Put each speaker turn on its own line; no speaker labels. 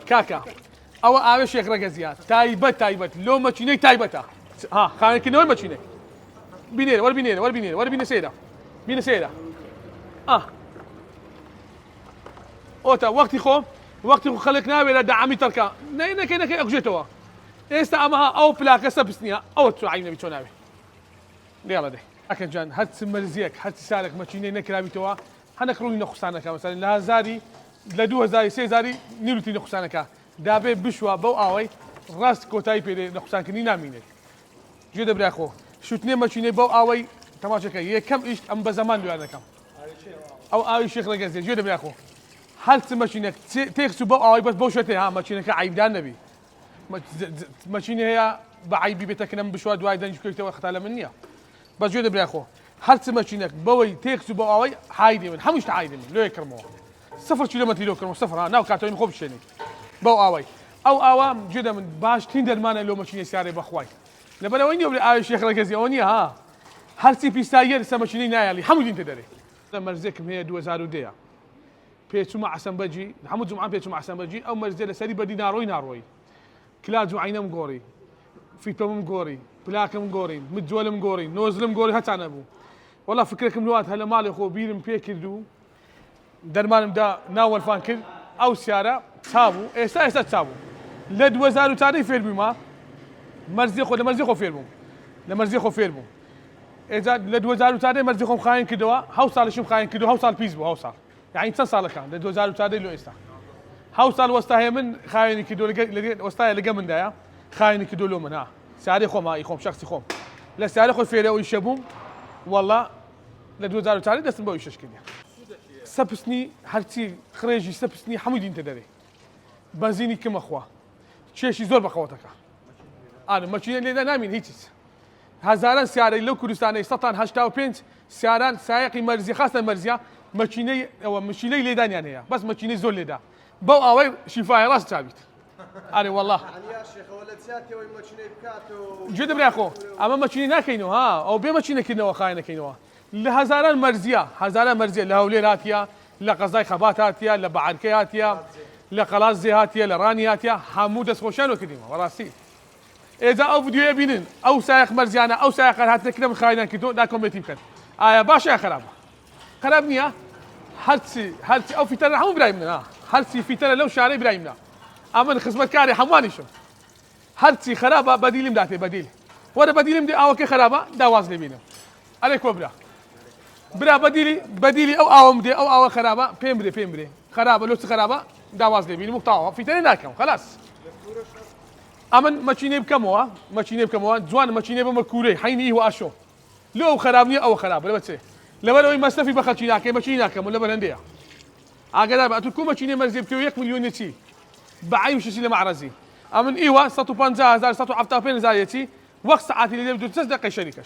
كاكا او اوش يك رجزيات تايبت لو ماشيني تايبتا ها خلينا كنا وين ماشيني بينير سيدا بينا سيدا اوتا وقتي خو خلقنا ولا دعمي تركا نينا كي اجيتوا استا امها او بلاك سبسنيا او تعينا بيتوناوي يلا دي لكن جان هات سمرزيك هات سالك ماشيني نكرابي توا هنكروني نخسانك مثلا لا زاري لا 2000 3000 نيلوتي نخسانك دابي بشوا بو اوي راس كوتاي بي نخسانك ني ناميني جود براخو شوتني ماشيني بو اوي تماشا كي كم ايش ام بزمان دو انا كم او اوي شيخ رجزي جود براخو هات ماشينك تيخسو بو اوي بس بو شوتي ها ماشينك عيب دان نبي ماشيني هي بعيبي بتكنم بشوا دواي دنج كويت وقتها منيا بس جود براخو هات ماشينك بوي تيكسو بو اوي حايدي من حمش تعايدي من لو يكرموه 0 كيلومتر لو كرمو 0 ها ناو كاتو مخوب شني بو اوي او اوام جدا من باش تندر مانا لو ماشيني سياري بخواي لبلا وين يوم اي شيخ رجزي اوني ها هرسي بيستاير سماشيني نايلي حمود انت دري مرزك هي 2000 ديا بيتو مع سمبجي حمود جمعه بيتو مع سمبجي او مرزله سري بدي ناروي كلاجو عينم غوري في توم غوري بلاكم غوري متجولم غوري نوزلم غوري هات انا ابو والله فكركم الوقت هلا مالي خو بيرم بيكردو درمان دا ناول فانكر او سياره تسابو اسا تسابو لد وزارو تاري فيلمي ما مرزي خو فيلمو اذا لد وزارو تاري مرزي خو خاين كدوا هاوصال شو خاين كدوا هاوصال بيزبو هاوصال يعني 9 سال كان لد وزارو تاري لو استا هاوصال وستا من خاين كدوا وستا لقى من دايا خاين كدوا لو من ها سياري خو ما يخوم شخصي خوم لا سياري خو فيرو يشبوم والله لدوزارو تاري دست بوي شكل سبسني هرتي خريجي سبسني حمود انت دري بنزيني كما اخوا تشيشي زور بخوتك انا ماشي اللي نامين هيتس هزاران سياري لو كردستاني سطان هاشتاو بنت سياران سايقي مرزي خاصه مرزيه ماشيني او ماشيني ليدان يعني بس ماشيني زول ليدا بو اوي شفاي راس ثابت انا والله
يا شيخ ولد سياتي وي ماشيني بكاتو
جد بريخو اما ماشيني ناكينو ها او بي ماشيني كينو خاينه كينو لهزاران مرزيه لهوليل هاتيا لقصاي خبات هاتيا لبعركي هاتيا لقلاز هاتيا لراني هاتيا حمود اسخوشان وكديما وراسي اذا او فيديو يبينن او سايق مرزيانا او سايق هات كده خاينه كيتو دا كوميتي كان باشا خرابني هرتي او في ترى حمو ابراهيمنا هرتي في ترى لو شاري ابراهيمنا اما خدمت كاري حماني شو هرتي خرابه بديل مداتي بديل ولا بديل مدي او كي خرابه داواز لي عليك برا بديلي او مدي او خرابه بيمبري خرابه لو خرابه داواز لي مقطع في تاني ناكم خلاص امن ماشيني بكموا جوان ماشيني بمكوري حيني هو اشو لو خرابني او خراب لو ما استفي بخلشينا كي ماشينا كم ولا بلنديه اقدر بقى تكون ماشيني مرزي بكيو 1 مليون نتي بعيم شي معرزي امن ايوا 150,000 150,000 وقت ساعات اللي بدو تصدق شركه